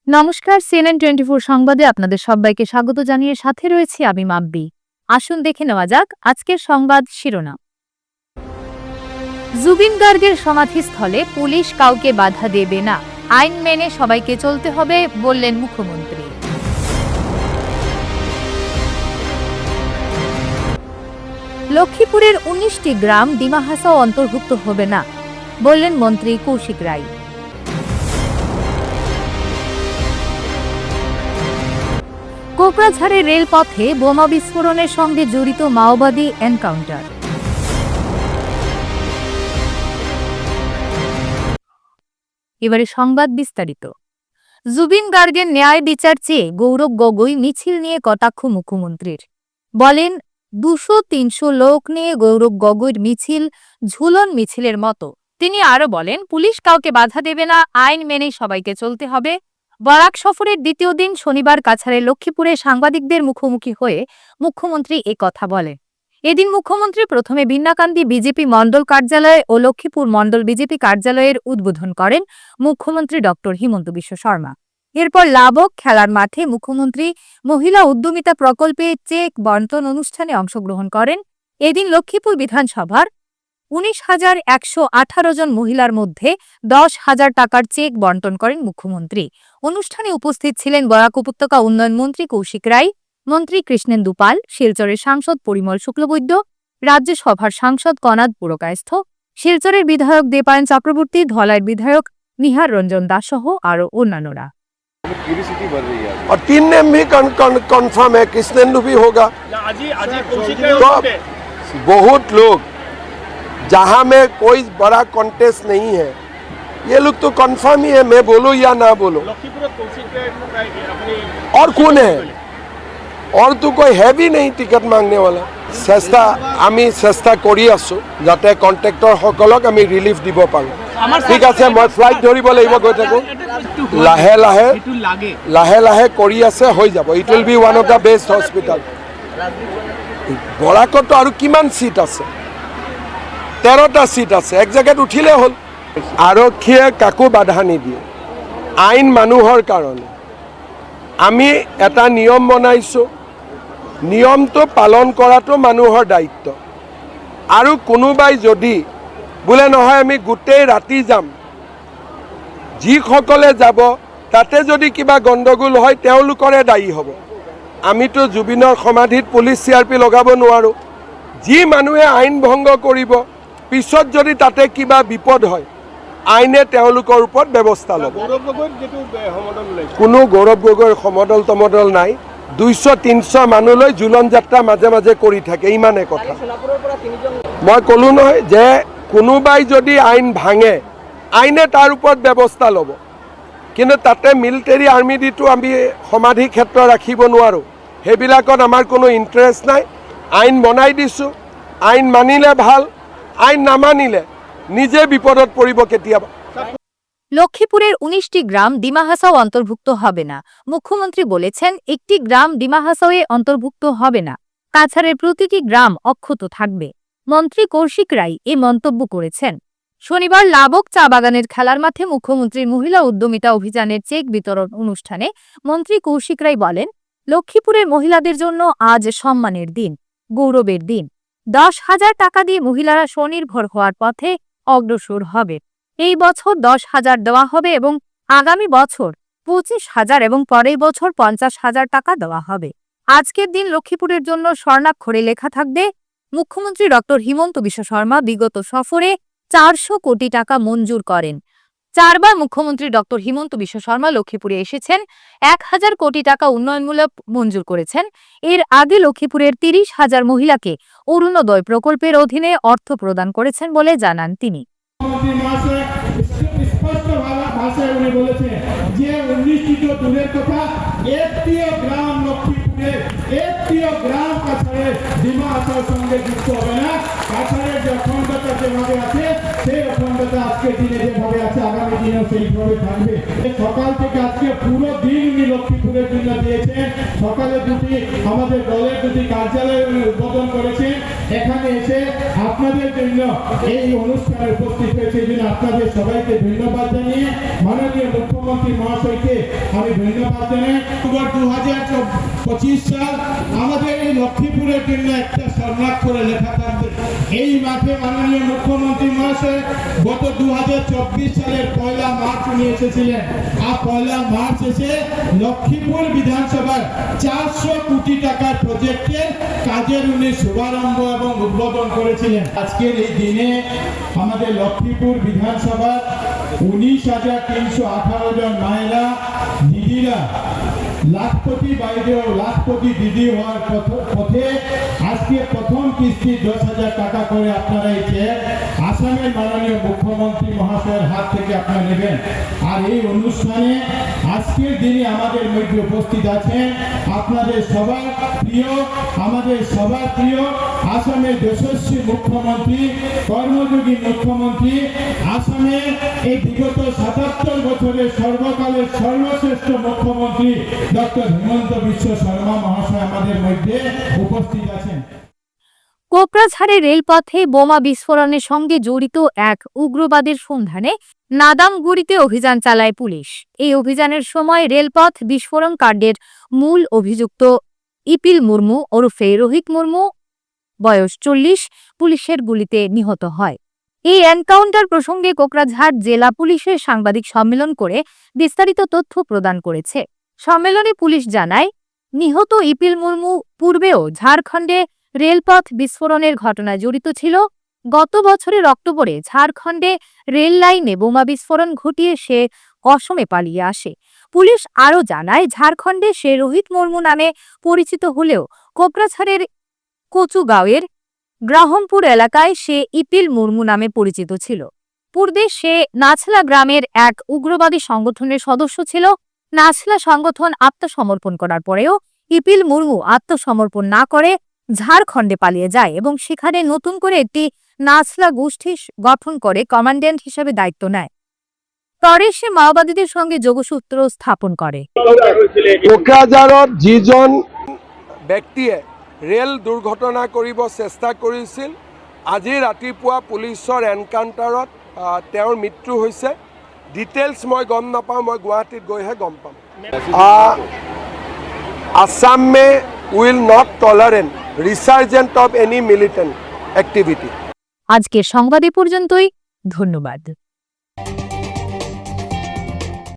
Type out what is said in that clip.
নমস্কার, CNN 24 সংবাদে আপনাদের সবাইকে স্বাগত জানিয়ে সাথে রয়েছি আমি মাব্বি। আসুন দেখে নেওয়া যাক আজকের সংবাদ শিরোনাম। জুবিন গার্গের সমাধিস্থলে পুলিশ কাউকে বাধা দেবে না, আইন মেনে সবাইকে চলতে হবে বললেন মুখ্যমন্ত্রী। লক্ষ্মীপুরের 19টি গ্রাম ডিমা হাসাও অন্তর্ভুক্ত হবে না বললেন মন্ত্রী কৌশিক রায়। কোকড়াঝাড়ের রেলপথে বোমা বিস্ফোরণের সঙ্গে জড়িত মাওবাদী এনকাউন্টার। এবারে সংবাদ বিস্তারিত। জুবিন গার্গের ন্যায় বিচার চেয়ে গৌরব গগৈ মিছিল নিয়ে কটাক্ষ মুখ্যমন্ত্রীর। বলেন 200-300 লোক নিয়ে গৌরব গগৈর মিছিল ঝুলন মিছিলের মতো। তিনি আরো বলেন, পুলিশ কাউকে বাধা দেবে না, আইন মেনেই সবাইকে চলতে হবে। বরাক সফরের দ্বিতীয় দিন শনিবার কাছাড়ের লক্ষ্মীপুরে সাংবাদিকদের মুখোমুখি হয়ে মুখ্যমন্ত্রী কথা বলেন। এদিন মুখ্যমন্ত্রী প্রথমে বিন্নাকান্দি বিজেপি মণ্ডল কার্যালয় ও লক্ষ্মীপুর মণ্ডল বিজেপি কার্যালয়ের উদ্বোধন করেন মুখ্যমন্ত্রী ডক্টর হিমন্ত বিশ্ব শর্মা। এরপর লাবক খেলার মাঠে মুখ্যমন্ত্রী মহিলা উদ্যমিতা প্রকল্পে চেক বন্টন অনুষ্ঠানে অংশগ্রহণ করেন। এদিন লক্ষ্মীপুর বিধানসভার 19,118 জন মহিলার মধ্যে 10,000 টাকার চেক বন্টন করেন মুখ্যমন্ত্রী। অনুষ্ঠানে উপস্থিত ছিলেন বরাক উপত্যকা উন্নয়ন মন্ত্রী কৌশিক রায়, মন্ত্রী কৃষ্ণেন্দু পাল, শিলচরের সাংসদ পরিমল শুক্লবৈদ্য, রাজ্যসভার সাংসদ কনাদ পুরকায়স্থ, শিলচরের বিধায়ক দেপায়ন চক্রবর্তী, ধলাইয়ের বিধায়ক নিহার রঞ্জন দাস সহ আরও অন্যান্যরা। और 3 नेम भी कंफर्म है, कृष्णेंदु भी होगा। तो बहुत लोग, जहां में कोई बड़ा कॉन्टेस्ट नहीं है, ये लोग तो कंफर्म ही है, मैं बोलो या ना बोलो। और कौन है? और तो कोई है भी नहीं टिकट मांगने वाला। চেষ্টা আমি চেষ্টা কৰি আছো যাতে কন্ট্ৰেক্টৰ সকলক আমি ৰিলিফ দিব পাৰো। ঠিক আছে, মই ফ্লাইট ধৰিব লাগিব, গৈ থাকো। লাহে লাহে কৰি আছে, হৈ যাব। It will be one of the best hospital. বৰাকতো আৰু কিমান সিট আছে? 13টা সিট আছে, এক জেগাত উঠিলে হ'ল। আৰক্ষীয়ে কাকো বাধা নিদিয়ে, আইন মানুহৰ কাৰণে। আমি এটা নিয়ম বনাইছো, নিয়মটো পালন কৰাটো মানুহৰ দায়িত্ব। আৰু কোনোবাই যদি বোলে নহয় আমি গোটেই ৰাতি যাম, যিসকলে যাব তাতে যদি কিবা গণ্ডগোল হয় তেওঁলোকৰে দায়ী হ'ব। আমিতো জুবিনৰ সমাধিত পুলিচ CRP লগাব নোৱাৰোঁ। যি মানুহে আইন ভংগ কৰিব, পিছত যদি তাতে কিবা বিপদ হয়, আইনে তেওঁলোকৰ ওপৰত ব্যৱস্থা ল'ব। কোনো গৌৰৱ গগৈৰ সমদল তমদল নাই। 200-300 মানুহলৈ জুলন যাত্ৰা মাজে মাজে কৰি থাকে, ইমানে কথা। মই ক'লো নহয় যে কোনোবাই যদি আইন ভাঙে, আইনে তাৰ ওপৰত ব্যৱস্থা ল'ব। কিন্তু তাতে মিলিটাৰী আৰ্মি দিটো আমি সমাধি ক্ষেত্ৰ ৰাখিব নোৱাৰোঁ। সেইবিলাকত আমাৰ কোনো ইণ্টাৰেষ্ট নাই। আইন বনাই দিছোঁ, আইন মানিলে ভাল, আইন নামানিলে নিজে বিপদত পৰিব কেতিয়াবা। লক্ষ্মীপুরের 19টি গ্রাম ডিমা হাসাও অন্তর্ভুক্ত হবে না। মুখ্যমন্ত্রী বলেছেন, একটি গ্রাম ডিমা হাসাওয়ে অন্তর্ভুক্ত হবে না, কাছাড়ের প্রতিটি গ্রাম অক্ষত থাকবে। মন্ত্রী কৌশিক রায় এই মন্তব্য করেছেন। শনিবার লাবক চা বাগানের খেলার মাঠে মুখ্যমন্ত্রীর মহিলা উদ্যমিতা অভিযানের চেক বিতরণ অনুষ্ঠানে মন্ত্রী কৌশিক রায় বলেন, লক্ষ্মীপুরের মহিলাদের জন্য আজ সম্মানের দিন, গৌরবের দিন। 10,000 টাকা দিয়ে মহিলারা স্বনির্ভর হওয়ার পথে অগ্রসর হবে। এই বছর 10,000 দেওয়া হবে এবং আগামী বছর 25,000 এবং পরের বছর 50,000 টাকা দেওয়া হবে। আজকের দিন লক্ষ্মীপুরের জন্য স্বর্ণাক্ষরে লেখা থাকবে। মুখ্যমন্ত্রী ডক্টর হিমন্ত বিশ্ব শর্মা বিগত সফরে 400 কোটি টাকা মঞ্জুর করেন। 4 বার মুখ্যমন্ত্রী ডক্টর হিমন্ত বিশ্ব শর্মা লক্ষ্মীপুরে এসেছেন, 1,000 কোটি টাকা উন্নয়নমূলক মঞ্জুর করেছেন। এর আগে লক্ষ্মীপুরের 30,000 মহিলাকে অরুণোদয় প্রকল্পের অধীনে অর্থ প্রদান করেছেন বলে জানান তিনি। স্পষ্ট ভাষায় উনি বলেছেন যে 19টি তো দূরের কথা, একটিও গ্রাম লক্ষ্মীপুরে, একটিও গ্রাম কাছাড়ের ডিমা হাসাওর সঙ্গে যুক্ত হবে না। কাছাড়ের যে অখণ্ডতা যেভাবে আছে, সেই অখণ্ডতা আজকের দিনে যেভাবে আছে, আগামী দিনেও সেইভাবে থাকবে। সকাল থেকে আজকে আজকে পুরো দিন উনি লক্ষ্মীপুরের জন্য দিয়েছেন। সকালে দুটি আমাদের দলের দুটি কার্যালয় উনি উদ্বোধন করেছেন। এখানে এসে আপনাদের জন্য এই অনুষ্ঠানে উপস্থিত হয়েছে, এই জন্য আপনাদের সবাইকে ধন্যবাদ জানিয়ে মাননীয় মুখ্যমন্ত্রী মহাশয়কে আমি ধন্যবাদ জানাই। অক্টোবর 2025 সাল আমাদের এই লক্ষ্মীপুরের জন্য একটা স্বর্ণাক্ষরে লেখা থাকবে। এই মাঠে মাননীয় মুখ্যমন্ত্রী মহাশয় গত 2024 সালের 1 মার্চ উনি এসেছিলেন। আর 1 মার্চ এসে লক্ষ্মীপুর বিধানসভার 400 কোটি টাকার প্রজেক্টের কাজের উনি শুভারম্ভ এবং উদ্বোধন করেছিলেন। আজকের এই দিনে আমাদের লক্ষ্মীপুর বিধানসভার 19,318 জন মায়েরা, দিদিরা লাখপতি বাইদেও লাখপতি দিদি হওয়ার পথে আজকে প্রথম কিস্তি 10,000 টাকা করে আপনারা এই চেক আসামের মাননীয় মুখ্যমন্ত্রী মহাশয়ের হাত থেকে আপনারা নেবেন। আর এই অনুষ্ঠানে আজকের দিনে আমাদের মধ্যে উপস্থিত আছেন আপনাদের সবার প্রিয়, আমাদের সবার প্রিয় আসামের যশস্বী মুখ্যমন্ত্রী, কর্মযোগী মুখ্যমন্ত্রী, আসামের এই বিগত 77 বছরের সর্বকালের সর্বশ্রেষ্ঠ মুখ্যমন্ত্রী ডক্টর হিমন্ত বিশ্ব শর্মা মহাশয় আমাদের মধ্যে উপস্থিত আছেন। কোকরাঝাড়ে রেলপথে বোমা বিস্ফোরণের সঙ্গে জড়িত এক উগ্রবাদের সন্ধানে নাদামগুড়িতে অভিযান চালায় পুলিশ। এই অভিযানের সময় রেলপথ বিস্ফোরণ কাণ্ডের মূল অভিযুক্ত ইপিল মুর্মু ওরফে রোহিত মুর্মু বয়স 40 পুলিশের গুলিতে নিহত হয়। এই এনকাউন্টার প্রসঙ্গে কোকরাঝাড় জেলা পুলিশের সাংবাদিক সম্মেলন করে বিস্তারিত তথ্য প্রদান করেছে। সম্মেলনে পুলিশ জানায়, নিহত ইপিল মুর্মু পূর্বেও ঝাড়খণ্ডে রেলপথ বিস্ফোরণের ঘটনায় জড়িত ছিল। গত বছরের অক্টোবরে ঝাড়খণ্ডে রেল লাইনে বোমা বিস্ফোরণ ঘটিয়ে সে অসমে পালিয়ে আসে। পুলিশ আরও জানায়, ঝাড়খণ্ডে সে রোহিত মুর্মু নামে পরিচিত হলেও কোকরাঝাড়ের কচুগাঁওয়ের গ্রাহমপুর এলাকায় সে ইপিল মুর্মু নামে পরিচিত ছিল। পূর্বে সে নাছলা গ্রামের এক উগ্রবাদী সংগঠনের সদস্য ছিল। নাছলা সংগঠন আত্মসমর্পণ করার পরেও ইপিল মুর্মু আত্মসমর্পণ না করে ঝাড়খণ্ডে পালিয়ে যায় এবং সেখানে নতুন করে একটি নাছলা গোষ্ঠী গঠন করে কমান্ড্যান্ট হিসেবে দায়িত্ব নেয়। পরে সে মাওবাদীদের সঙ্গে যোগসূত্র স্থাপন করে। কোকৰাঝাৰত যিজন ব্যক্তিয়ে ৰেল দুৰ্ঘটনা কৰিব চেষ্টা কৰিছিল, আজি ৰাতিপুৱা পুলিচৰ এনকাউণ্টাৰত তেওঁৰ মৃত্যু হৈছে। ডিটেইলছ মই গম নাপাওঁ, মই গুৱাহাটীত গৈহে গম পাম। Assam may will not tolerate resurgent of any militant activity. আজকের সংবাদ এ পর্যন্তই। ধন্যবাদ।